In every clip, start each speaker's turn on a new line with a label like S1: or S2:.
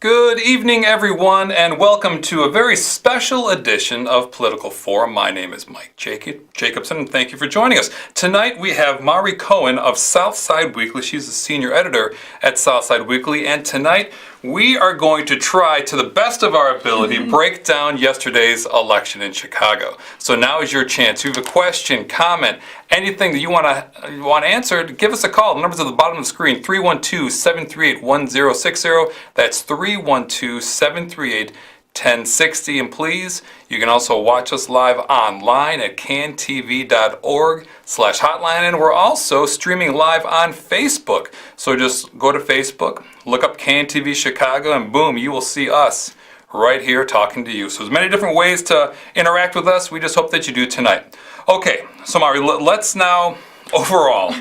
S1: Good evening, everyone, and welcome to a very special edition of Political Forum. My name is Mike Jacobson, and thank you for joining us. Tonight we have Mari Cohen of Southside Weekly. She's the senior editor at Southside Weekly, and tonight we are going to try, to the best of our ability, break down yesterday's election in Chicago. So now is your chance. If you have a question, comment, anything that you want answered, give us a call. The number's at the bottom of the screen, 312-738-1060. That's 312-738-1060. And please, you can also watch us live online at cantv.org/hotline. And we're also streaming live on Facebook. So just go to Facebook, look up CanTV Chicago, and boom, you will see us right here talking to you. So there's many different ways to interact with us. We just hope that you do tonight. Okay, so Mari, let's now, overall,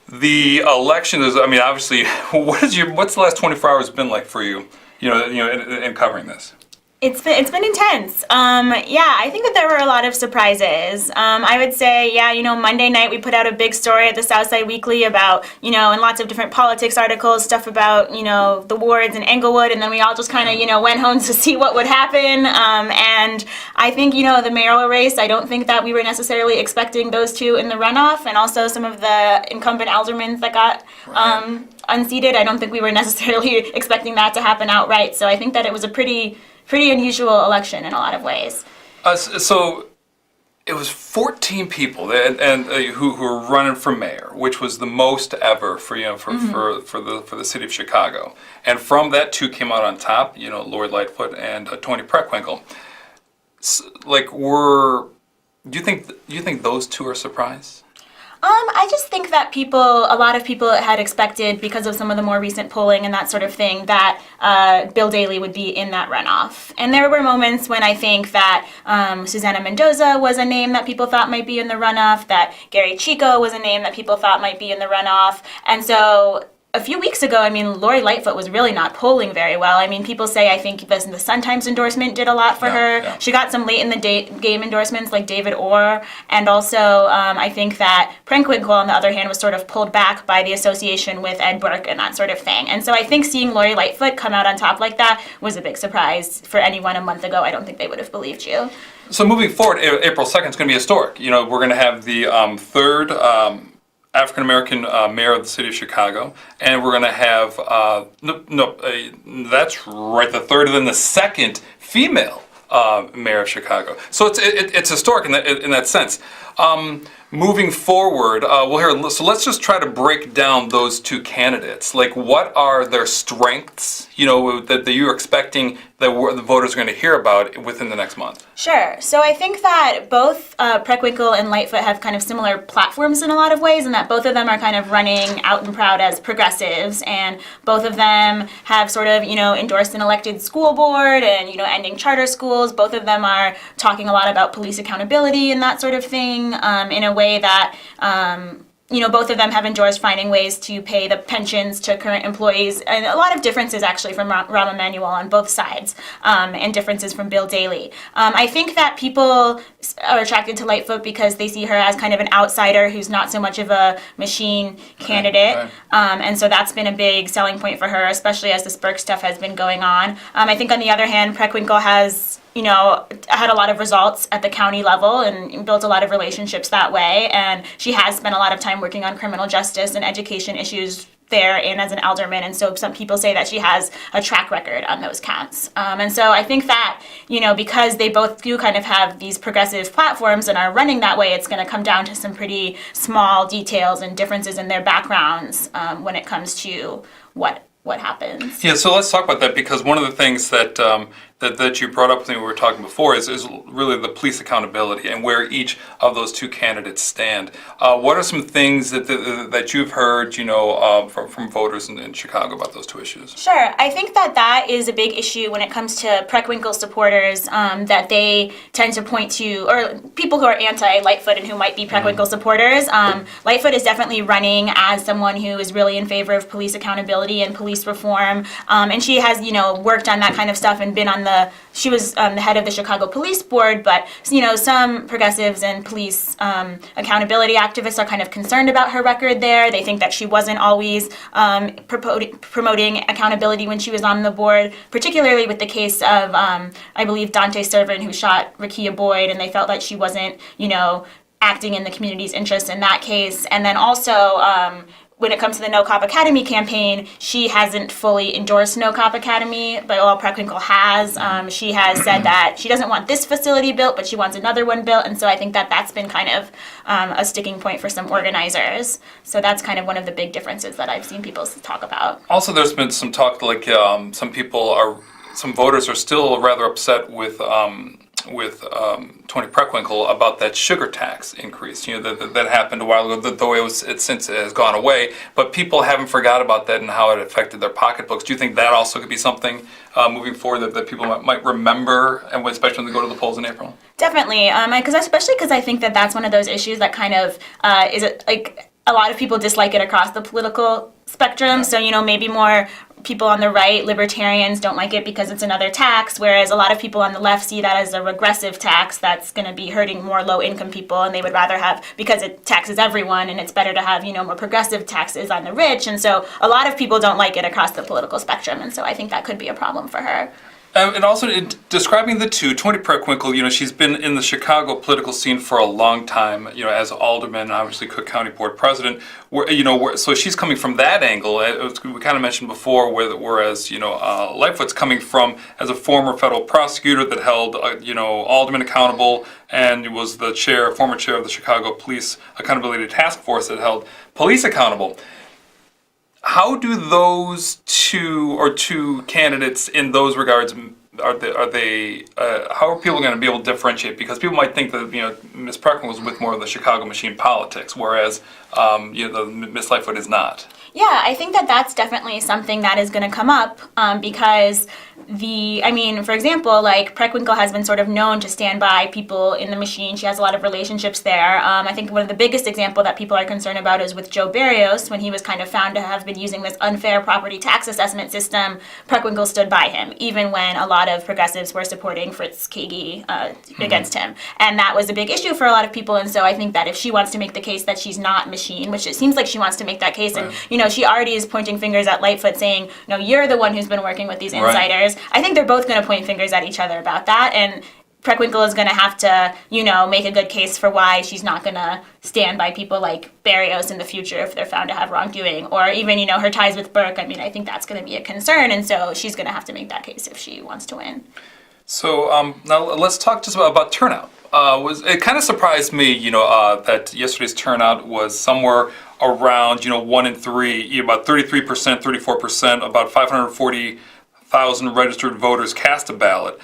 S1: the election is, obviously, what's the last 24 hours been like for you, in covering this?
S2: It's been intense. I think that there were a lot of surprises. I would say, Monday night we put out a big story at the Southside Weekly about, and lots of different politics articles, stuff about, the wards in Englewood, and then we all just kind of, went home to see what would happen. And I think, the mayoral race, I don't think that we were necessarily expecting those two in the runoff, and also some of the incumbent aldermen that got unseated. I don't think we were necessarily expecting that to happen outright. So I think that it was a pretty unusual election in a lot of ways.
S1: So it was 14 people who were running for mayor, which was the most ever for the city of Chicago. And from that, two came out on top. Lori Lightfoot and Tony Preckwinkle. Do you think those two are surprised?
S2: I just think that a lot of people had expected, because of some of the more recent polling and that sort of thing, that Bill Daley would be in that runoff. And there were moments when I think that Suzanna Mendoza was a name that people thought might be in the runoff, that Gary Chico was a name that people thought might be in the runoff. And so a few weeks ago, Lori Lightfoot was really not polling very well. People say, I think the Sun-Times endorsement did a lot for her. Yeah. She got some late in the game endorsements like David Orr. And also, I think that Preckwinkle, on the other hand, was sort of pulled back by the association with Ed Burke and that sort of thing. And so I think seeing Lori Lightfoot come out on top like that was a big surprise for anyone a month ago. I don't think they would have believed you. So
S1: moving forward, April 2nd is going to be historic. We're going to have the third African-American mayor of the city of Chicago, and we're going to have, that's right, the third and then the second female mayor of Chicago. So it's historic in that sense. Moving forward, so let's just try to break down those two candidates. What are their strengths, that you're expecting that the voters are going to hear about within the next month?
S2: Sure. So I think that both Preckwinkle and Lightfoot have kind of similar platforms in a lot of ways, and that both of them are kind of running out and proud as progressives, and both of them have sort of, endorsed an elected school board and, ending charter schools. Both of them are talking a lot about police accountability and that sort of thing in a way that both of them have endorsed finding ways to pay the pensions to current employees, and a lot of differences actually from Rahm Emanuel on both sides, and differences from Bill Daley. I think that people are attracted to Lightfoot because they see her as kind of an outsider who's not so much of a machine candidate, right. And so that's been a big selling point for her, especially as this Burke stuff has been going on. I think on the other hand, Preckwinkle has had a lot of results at the county level and built a lot of relationships that way. And she has spent a lot of time working on criminal justice and education issues there and as an alderman. And so some people say that she has a track record on those counts. And so I think that, because they both do kind of have these progressive platforms and are running that way, it's going to come down to some pretty small details and differences in their backgrounds when it comes to what happens.
S1: Yeah, so let's talk about that, because one of the things that you brought up when we were talking before is really the police accountability and where each of those two candidates stand. What are some things that you've heard, from voters in Chicago about those two issues?
S2: Sure. I think that is a big issue when it comes to Preckwinkle supporters, that they tend to point to, or people who are anti-Lightfoot and who might be Preckwinkle supporters. Lightfoot is definitely running as someone who is really in favor of police accountability and police reform, and she has, worked on that kind of stuff and been on the the head of the Chicago Police Board, but some progressives and police accountability activists are kind of concerned about her record there. They think that she wasn't always promoting accountability when she was on the board, particularly with the case of, I believe, Dante Servan, who shot Rakia Boyd, and they felt like she wasn't, acting in the community's interest in that case. And then also, when it comes to the No Cop Academy campaign, she hasn't fully endorsed No Cop Academy, but Preckwinkle has. She has said that she doesn't want this facility built, but she wants another one built, and so I think that that's been kind of a sticking point for some organizers. So that's kind of one of the big differences that I've seen people talk about.
S1: Also, there's been some talk like some voters are still rather upset with Tony Preckwinkle about that sugar tax increase. That happened a while ago, though it since has gone away. But people haven't forgot about that and how it affected their pocketbooks. Do you think that also could be something moving forward that people might remember, and especially when they go to the polls in April?
S2: Definitely, especially because I think that that's one of those issues that kind of a lot of people dislike it across the political spectrum. Yeah. So, maybe more people on the right, libertarians, don't like it because it's another tax, whereas a lot of people on the left see that as a regressive tax that's going to be hurting more low-income people, and they would rather have, because it taxes everyone, and it's better to have, more progressive taxes on the rich. And so a lot of people don't like it across the political spectrum, and so I think that could be a problem for her.
S1: And also, describing the two, Toni Preckwinkle, she's been in the Chicago political scene for a long time, as Alderman, obviously Cook County Board President, so she's coming from that angle. We kind of mentioned before, whereas, Lightfoot's coming from as a former federal prosecutor that held, Alderman accountable and was the former chair of the Chicago Police Accountability Task Force that held police accountable. How do those two candidates in those regards how are people going to be able to differentiate? Because people might think that Ms. Preckwinkle was with more of the Chicago machine politics, whereas Ms. Lightfoot is not.
S2: Yeah, I think that that's definitely something that is going to come up because for example, like Preckwinkle has been sort of known to stand by people in the machine. She has a lot of relationships there. I think one of the biggest example that people are concerned about is with Joe Barrios. When he was kind of found to have been using this unfair property tax assessment system, Preckwinkle stood by him, even when a lot of progressives were supporting Fritz Kagi against him. And that was a big issue for a lot of people. And so I think that if she wants to make the case that she's not machine, which it seems like she wants to make that case, right. And she already is pointing fingers at Lightfoot saying, no, you're the one who's been working with these insiders. Right. I think they're both going to point fingers at each other about that. And Preckwinkle is going to have to, make a good case for why she's not going to stand by people like Barrios in the future if they're found to have wrongdoing. Or even, her ties with Burke. I think that's going to be a concern. And so she's going to have to make that case if she wants to win.
S1: So now let's talk just about turnout. It kind of surprised me, that yesterday's turnout was somewhere around, 1 in 3, about 33%, 34%, about 540,000 registered voters cast a ballot.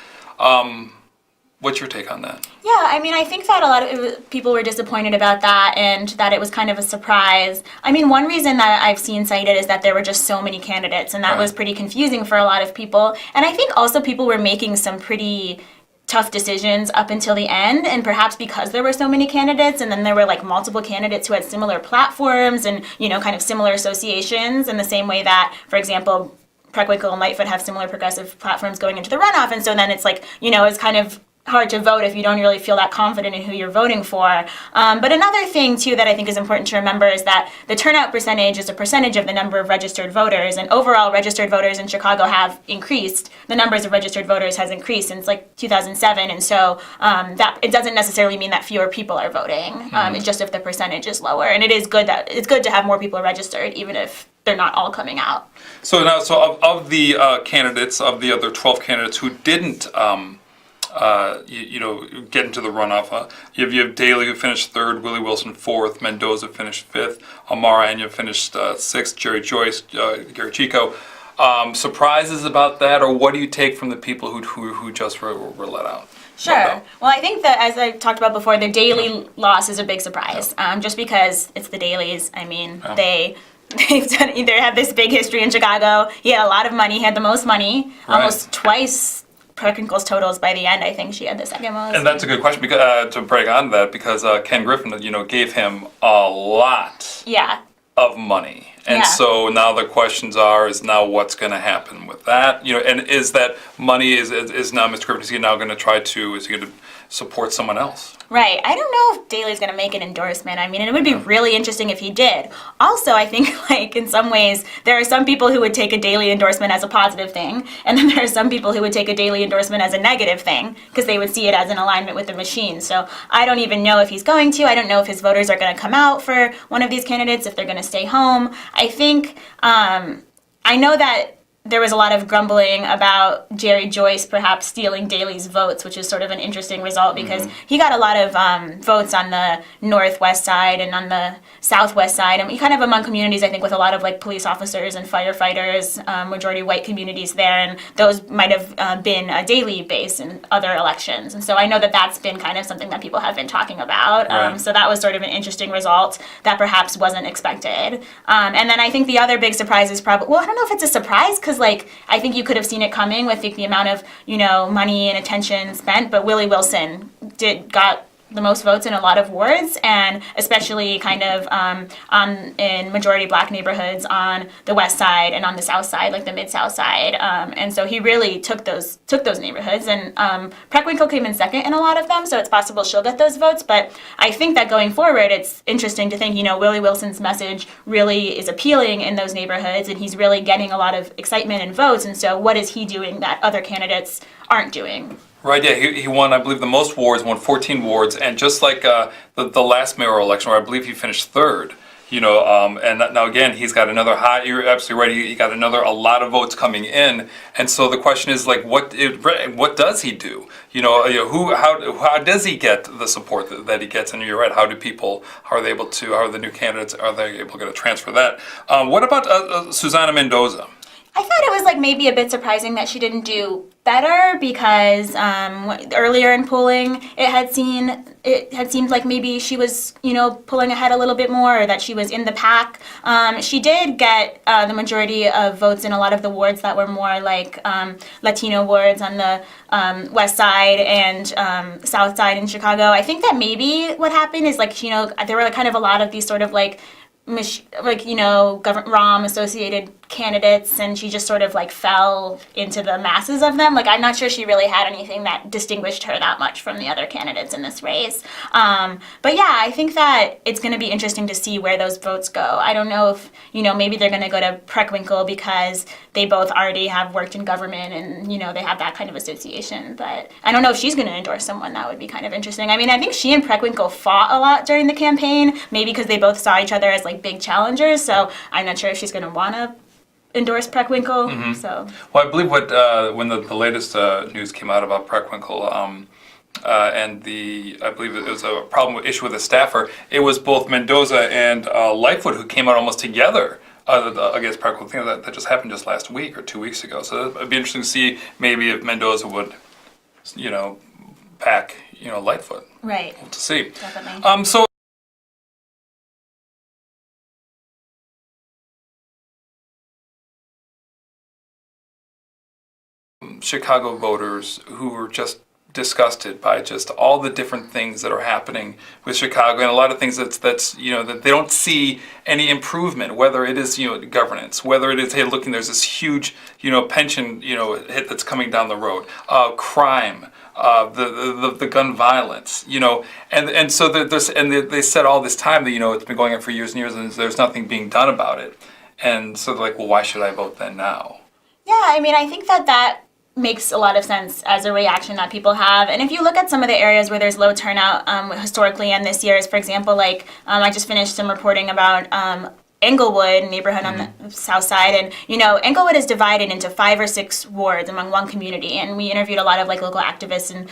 S1: What's your take on that?
S2: Yeah, I think that a lot of people were disappointed about that and that it was kind of a surprise. One reason that I've seen cited is that there were just so many candidates, and that was pretty confusing for a lot of people. And I think also people were making some pretty tough decisions up until the end, and perhaps because there were so many candidates, and then there were multiple candidates who had similar platforms and kind of similar associations, in the same way that, for example, Preckwinkle and Lightfoot have similar progressive platforms going into the runoff, and so then it's it's kind of hard to vote if you don't really feel that confident in who you're voting for. But another thing, too, that I think is important to remember is that the turnout percentage is a percentage of the number of registered voters, and overall registered voters in Chicago have increased. The numbers of registered voters has increased since 2007, and so that it doesn't necessarily mean that fewer people are voting. It's just if the percentage is lower, and it's good to have more people registered, even if they're not all coming out.
S1: So of the candidates, of the other 12 candidates who didn't get into the runoff. You have Daley, who finished 3rd, Willie Wilson 4th, Mendoza finished 5th, Amara Anya finished 6th, Jerry Joyce, Gary Chico. Surprises about that, or what do you take from the people who just were let out?
S2: Sure. Well, I think that, as I talked about before, the Daley loss is a big surprise, just because it's the Daleys. They've done, either have this big history in Chicago. He had a lot of money. He had the most money, almost twice Preckwinkle's totals by the end. I think she had the second most.
S1: And that's a good question because to break on that, because Ken Griffin, gave him a lot.
S2: Yeah.
S1: of money. And
S2: Yeah.
S1: so now the questions is now what's going to happen with that? And is that money is now Mr. Griffin, is he now going to is he going to support someone else?
S2: Right. I don't know if Daley's going to make an endorsement. I mean, it would be really interesting if he did. Also, I think, like, in some ways, there are some people who would take a Daley endorsement as a positive thing, and then there are some people who would take a Daley endorsement as a negative thing, because they would see it as an alignment with the machine. So I don't even know if he's going to. I don't know if his voters are going to come out for one of these candidates, if they're going to stay home. I think, I know that there was a lot of grumbling about Jerry Joyce perhaps stealing Daley's votes, which is sort of an interesting result because he got a lot of votes on the northwest side and on the southwest side. And kind of among communities, I think, with a lot of like police officers and firefighters, majority white communities there. And those might have been Daley based in other elections. And so I know that that's been kind of something that people have been talking about.
S1: Right.
S2: So that was sort of an interesting result that perhaps wasn't expected. And then I think the other big surprise is probably, well, I don't know if it's a surprise because like I think you could have seen it coming with the amount of money and attention spent, but Willie Wilson got the most votes in a lot of wards, and especially kind of in majority black neighborhoods on the west side and on the south side, like the mid-south side. And so he really took those neighborhoods, and Preckwinkle came in second in a lot of them, so it's possible she'll get those votes. But I think that going forward, it's interesting to think, Willie Wilson's message really is appealing in those neighborhoods, and he's really getting a lot of excitement and votes. And so what is he doing that other candidates aren't doing?
S1: Right, yeah, he won, I believe, the most wards, won 14 wards, and just like the last mayoral election, where I believe he finished third, and now again, he's got another high, you're absolutely right, he got a lot of votes coming in, and so the question is, like, what does he do? How does he get the support that he gets? And you're right, how are the new candidates, are they able to transfer that? What about Suzanna Mendoza?
S2: I thought it was like maybe a bit surprising that she didn't do better because earlier in polling it had seemed like maybe she was pulling ahead a little bit more, or that she was in the pack. She did get the majority of votes in a lot of the wards that were more like Latino wards on the west side and south side in Chicago. I think that maybe what happened is there were kind of a lot of these sort of government ROM associated candidates, and she just sort of fell into the masses of them. I'm not sure she really had anything that distinguished her that much from the other candidates in this race. But yeah, I think that it's going to be interesting to see where those votes go. I don't know if, maybe they're going to go to Preckwinkle because they both already have worked in government and, they have that kind of association. But I don't know if she's going to endorse someone. That would be kind of interesting. I mean, I think she and Preckwinkle fought a lot during the campaign, maybe because they both saw each other as big challengers. So I'm not sure if she's going to want to endorse Preckwinkle. Mm-hmm. So,
S1: well, I believe when the latest news came out about Preckwinkle, and I believe it was a issue with a staffer, it was both Mendoza and Lightfoot who came out almost together against Preckwinkle. I think that just happened just last week or 2 weeks ago. So it'd be interesting to see maybe if Mendoza would, back Lightfoot.
S2: Right.
S1: We'll have to see.
S2: Definitely.
S1: So. Chicago voters who were just disgusted by just all the different things that are happening with Chicago, and a lot of things that they don't see any improvement, whether it is governance, whether it is, hey, looking, there's this huge pension hit that's coming down the road, crime, the gun violence, and so they said all this time that it's been going on for years and years, and there's nothing being done about it, and so they're like, well, why should I vote then now?
S2: Yeah, I mean, I think that makes a lot of sense as a reaction that people have. And if you look at some of the areas where there's low turnout historically and this year, is, for example, I just finished some reporting about Englewood neighborhood on the south side, and Englewood is divided into 5 or 6 wards among one community, and we interviewed a lot of local activists and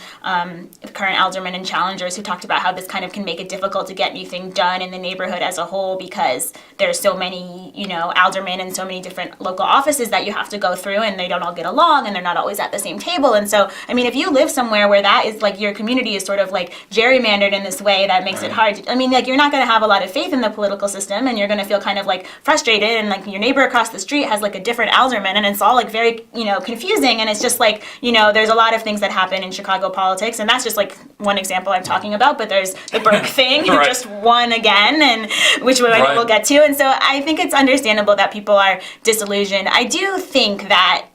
S2: current aldermen and challengers who talked about how this kind of can make it difficult to get anything done in the neighborhood as a whole because there's so many aldermen and so many different local offices that you have to go through, and they don't all get along and they're not always at the same table. And so I mean, if you live somewhere where that is your community is sort of gerrymandered in this way that makes it hard to, you're not going to have a lot of faith in the political system, and you're going to feel kind kind of like frustrated, and like your neighbor across the street has like a different alderman, and it's all like very, confusing. And it's just like, there's a lot of things that happen in Chicago politics, and that's just like one example I'm talking about. But there's the Burke thing, who just won again, and which we'll get to. And so I think it's understandable that people are disillusioned. I do think that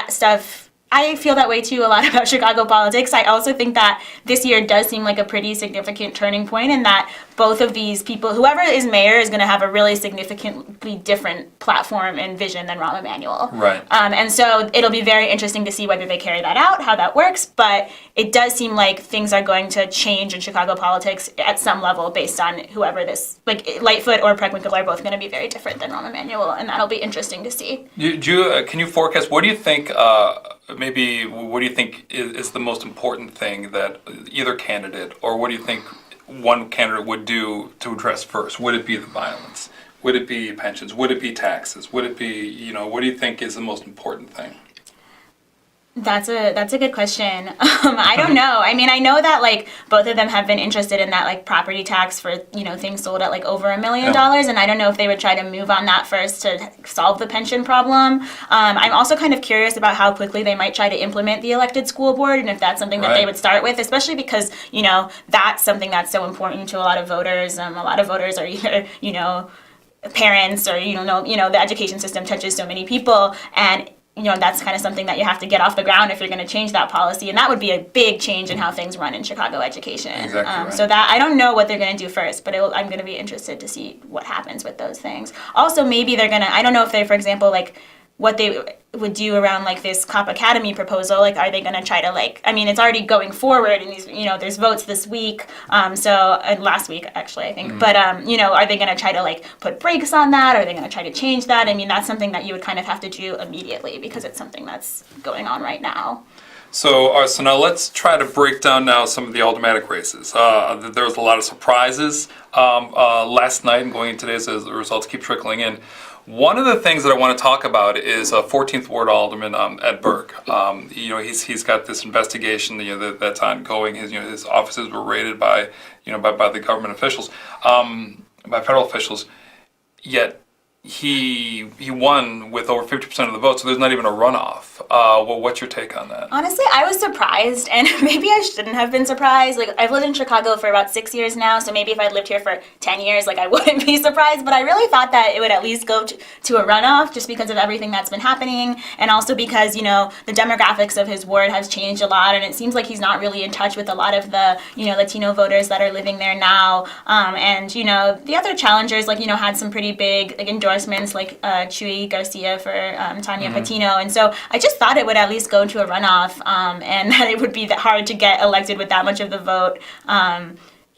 S2: stuff, I feel that way too a lot about Chicago politics. I also think that this year does seem like a pretty significant turning point, in that both of these people, whoever is mayor, is going to have a really significantly different platform and vision than Rahm Emanuel.
S1: Right.
S2: And so it'll be very interesting to see whether they carry that out, how that works. But it does seem like things are going to change in Chicago politics at some level based on whoever this, like Lightfoot or Preckwinkle, are both going to be very different than Rahm Emanuel, and that'll be interesting to see.
S1: Can you forecast, what do you think, what do you think is the most important thing that either candidate, or what do you think one candidate would do to address first? Would it be the violence? Would it be pensions? Would it be taxes? Would it be, what do you think is the most important thing?
S2: That's a good question. I don't know. I mean, I know that like both of them have been interested in that like property tax for, things sold at like over $1 million. And I don't know if they would try to move on that first to solve the pension problem. I'm also kind of curious about how quickly they might try to implement the elected school board, and if that's something that they would start with, especially because, that's something that's so important to a lot of voters. A lot of voters are either, parents, or, the education system touches so many people, and that's kind of something that you have to get off the ground if you're going to change that policy. And that would be a big change in how things run in Chicago education.
S1: Exactly right.
S2: So that, I don't know what they're going to do first, but I'm going to be interested to see what happens with those things. Also, maybe they're going to, I don't know if they, for example, like what they would do around like this Cop Academy proposal. Like, are they going to try to it's already going forward, and these, there's votes this week. Last week actually, I think. Mm-hmm. But, are they going to try to like put brakes on that? Are they going to try to change that? I mean, that's something that you would kind of have to do immediately, because it's something that's going on right now.
S1: So now let's try to break down now some of the aldermanic races. There was a lot of surprises last night, and going into today's as the results keep trickling in. One of the things that I want to talk about is 14th Ward Alderman Ed Burke. He's got this investigation that's ongoing. His offices were raided by the government officials, by federal officials. Yet he won with over 50% of the vote, so there's not even a runoff. What's your take on that?
S2: Honestly, I was surprised, and maybe I shouldn't have been surprised. Like, I've lived in Chicago for about 6 years now, so maybe if I'd lived here for 10 years, like, I wouldn't be surprised. But I really thought that it would at least go to a runoff, just because of everything that's been happening, and also because, the demographics of his ward has changed a lot, and it seems like he's not really in touch with a lot of the, Latino voters that are living there now. And, the other challengers, had some pretty big, endorsements, like Chuy Garcia for Tanya Patino. And so I just thought it would at least go to a runoff, and that it would be that hard to get elected with that much of the vote,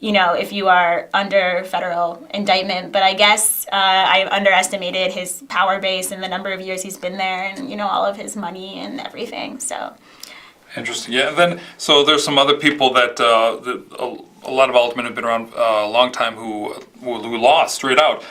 S2: if you are under federal indictment. But I guess I underestimated his power base and the number of years he's been there, and, all of his money and everything. So.
S1: Interesting. Yeah. Then, so there's some other people that a lot of aldermen have been around a long time who lost straight out.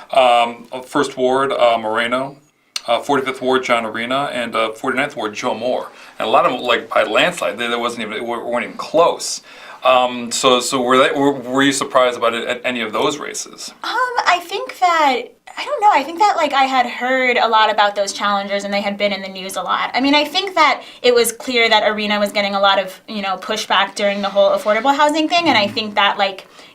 S1: First Ward, Moreno. 45th Ward, John Arena, and 49th Ward, Joe Moore. And a lot of them, like, by landslide, they weren't even close. So were you surprised about it at any of those races?
S2: I think that, I don't know, I think that, I had heard a lot about those challengers, and they had been in the news a lot. I mean, I think that it was clear that Arena was getting a lot of, pushback during the whole affordable housing thing, and I think that,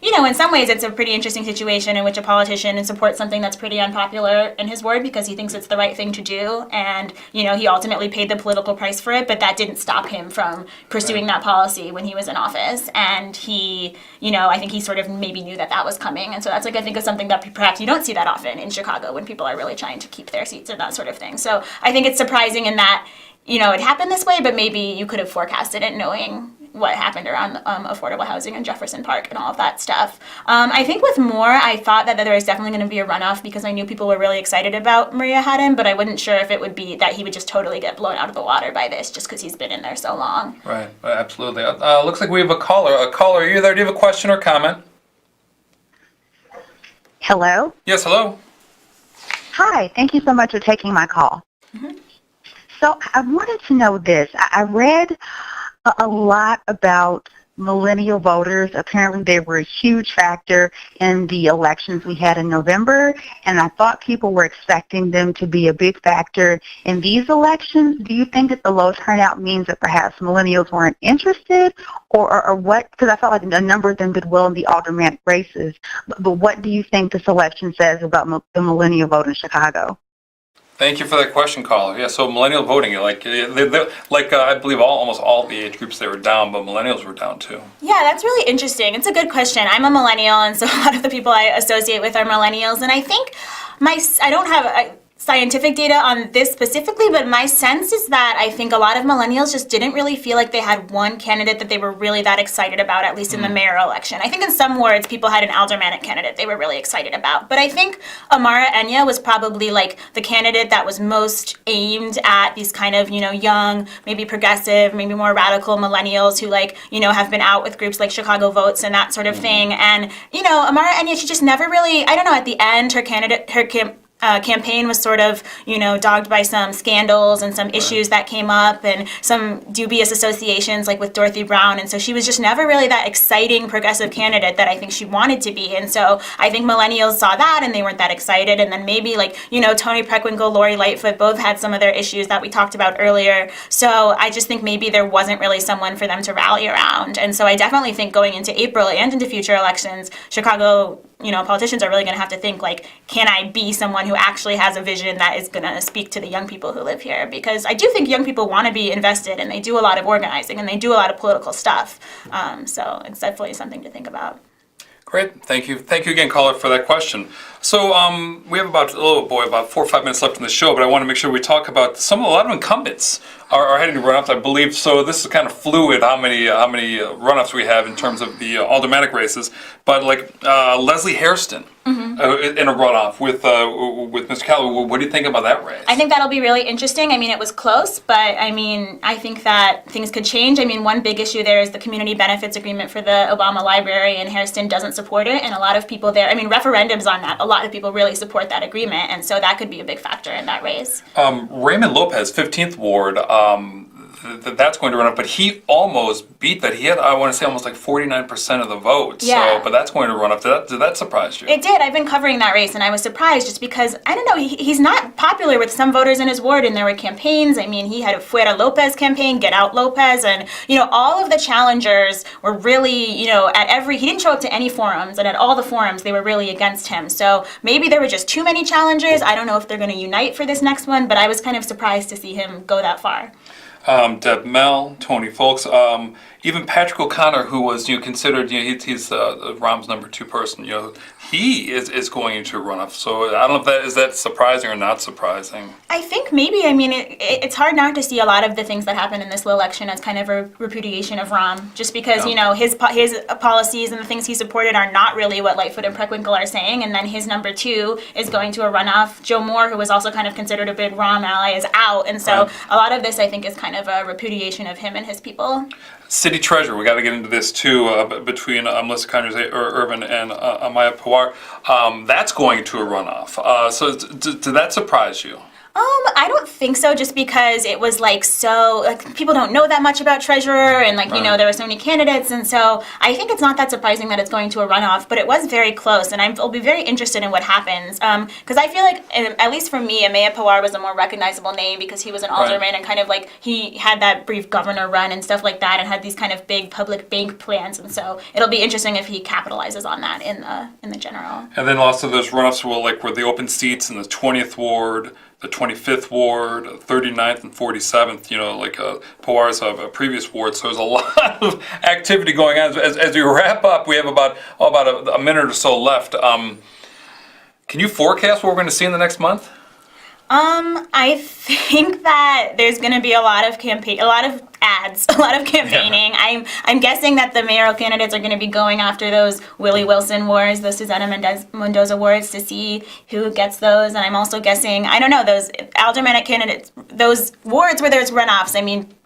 S2: in some ways it's a pretty interesting situation in which a politician supports something that's pretty unpopular in his ward because he thinks it's the right thing to do, and, he ultimately paid the political price for it, but that didn't stop him from pursuing that policy when he was in office, and he, I think he sort of maybe knew that was coming, and so that's, I think of something that perhaps you don't see that often in Chicago when people are really trying to keep their seats and that sort of thing. So I think it's surprising in that, it happened this way, but maybe you could have forecasted it knowing what happened around affordable housing in Jefferson Park and all of that stuff. I think with Moore, I thought that there was definitely going to be a runoff because I knew people were really excited about Maria Haddon, but I wasn't sure if it would be that he would just totally get blown out of the water by this just because he's been in there so long.
S1: Right, absolutely. Looks like we have a caller. Caller, are you there? Do you have a question or comment?
S3: Hello?
S1: Yes, hello.
S3: Hi, thank you so much for taking my call. Mm-hmm. So I wanted to know this. I read a lot about millennial voters. Apparently they were a huge factor in the elections we had in November, and I thought people were expecting them to be a big factor in these elections. Do you think that the low turnout means that perhaps millennials weren't interested, or what? Because I felt like a number of them did well in the aldermanic races, but what do you think this election says about the millennial vote in Chicago?
S1: Thank you for that question, caller. Yeah, so millennial voting, I believe almost all the age groups, they were down, but millennials were down too.
S2: Yeah, that's really interesting. It's a good question. I'm a millennial, and so a lot of the people I associate with are millennials, and I think I don't have scientific data on this specifically, but my sense is that I think a lot of millennials just didn't really feel like they had one candidate that they were really that excited about, at least in the mayor election. I think in some wards, people had an aldermanic candidate they were really excited about. But I think Amara Enya was probably like the candidate that was most aimed at these kind of, young, maybe progressive, maybe more radical millennials who have been out with groups like Chicago Votes and that sort of thing. And, Amara Enya, she just never really, I don't know, at the end, her campaign was sort of, dogged by some scandals and some issues that came up and some dubious associations like with Dorothy Brown. And so she was just never really that exciting progressive candidate that I think she wanted to be. And so I think millennials saw that and they weren't that excited. And then maybe Toni Preckwinkle, Lori Lightfoot both had some of their issues that we talked about earlier. So I just think maybe there wasn't really someone for them to rally around. And so I definitely think going into April and into future elections, Chicago politicians are really going to have to think can I be someone who actually has a vision that is going to speak to the young people who live here? Because I do think young people want to be invested and they do a lot of organizing and they do a lot of political stuff. So it's definitely something to think about.
S1: Great, thank you again, caller, for that question. So we have about 4 or 5 minutes left in the show, but I want to make sure we talk about a lot of incumbents are heading to runoffs, I believe. So this is kind of fluid how many runoffs we have in terms of the aldermanic races. But Leslie Hairston in a runoff with Mr. Calloway. What do you think about that race?
S2: I think that'll be really interesting. It was close, but I think that things could change. One big issue there is the community benefits agreement for the Obama Library, and Hairston doesn't support it. And a lot of people there, referendums on that, a lot of people really support that agreement, and so that could be a big factor in that race.
S1: Raymond Lopez, 15th Ward, that's going to run up, but he almost beat that. He had, I want to say, almost 49% of the vote.
S2: Yeah.
S1: So, but that's going to run up. Did that surprise you?
S2: It did. I've been covering that race, and I was surprised just because, I don't know, he's not popular with some voters in his ward, and there were campaigns. He had a Fuera Lopez campaign, Get Out Lopez, and, all of the challengers were really, he didn't show up to any forums, and at all the forums, they were really against him. So maybe there were just too many challengers. I don't know if they're going to unite for this next one, but I was kind of surprised to see him go that far.
S1: Deb Mell, Tony Folks, even Patrick O'Connor, who was considered, he's Rahm's number 2 person. He is going into a runoff. So I don't know if is that surprising or not surprising.
S2: I think maybe. It's hard not to see a lot of the things that happened in this election as kind of a repudiation of Rahm, just because his policies and the things he supported are not really what Lightfoot and Preckwinkle are saying. And then his number 2 is going to a runoff. Joe Moore, who was also kind of considered a big Rahm ally, is out, and so a lot of this I think is kind of a repudiation of him and his people.
S1: City Treasurer, we got to get into this too, between Melissa Conyers-Irvin and Amaya Pawar. That's going to a runoff. So did that surprise you?
S2: I don't think so, just because it was people don't know that much about treasurer, and there were so many candidates, and so I think it's not that surprising that it's going to a runoff, but it was very close, and I'll be very interested in what happens, because I feel like, at least for me, Amaya Pawar was a more recognizable name because he was an alderman and kind of he had that brief governor run and stuff like that, and had these kind of big public bank plans, and so it'll be interesting if he capitalizes on that in the general. And
S1: then also those runoffs were the open seats in the 20th Ward, the 25th Ward, 39th and 47th, Pawar's a previous ward, so there's a lot of activity going on. As we wrap up, we have about a minute or so left. Can you forecast what we're going to see in the next month?
S2: I think that there's going to be a lot of ads, a lot of campaigning. Yeah. I'm guessing that the mayoral candidates are going to be going after those Willie Wilson wards, those Suzanna Mendoza wards, to see who gets those. And I'm also guessing, I don't know, those aldermanic candidates, those wards where there's runoffs.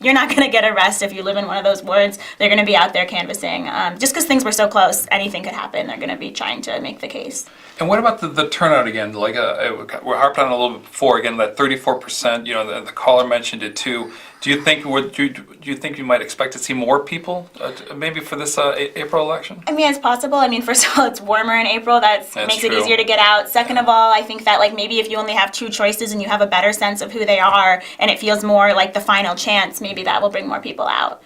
S2: You're not going to get a rest if you live in one of those wards. They're going to be out there canvassing. Just because things were so close, anything could happen. They're going to be trying to make the case. And what about the turnout again? We're harped on it a little bit before. Again, that 34%. The caller mentioned it too.
S1: Do you think you might expect to see more people maybe for this April election?
S2: I mean, it's possible. I mean, first of all, it's warmer in April. That makes it
S1: true.
S2: easier to get out. Second of all, I think that like maybe if you only have two choices and you have a better sense of who they are and it feels more like the final chance, maybe that will bring more people out.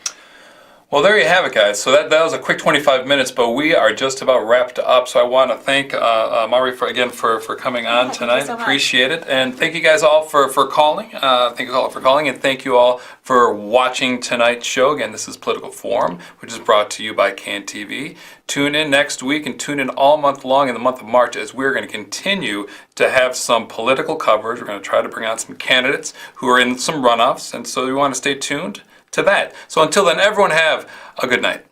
S1: Well, there you have it, guys. So that was a quick 25 minutes, but we are just about wrapped up. So I want to thank Mari for coming on tonight.
S2: Thank you so much.
S1: Appreciate it. And thank you guys all for calling. Thank you all for calling, and thank you all for watching tonight's show. Again, this is Political Forum, which is brought to you by CAN TV. Tune in next week and tune in all month long in the month of March as we're going to continue to have some political coverage. We're going to try to bring out some candidates who are in some runoffs, and so you want to stay tuned to that. So until then, everyone have a good night.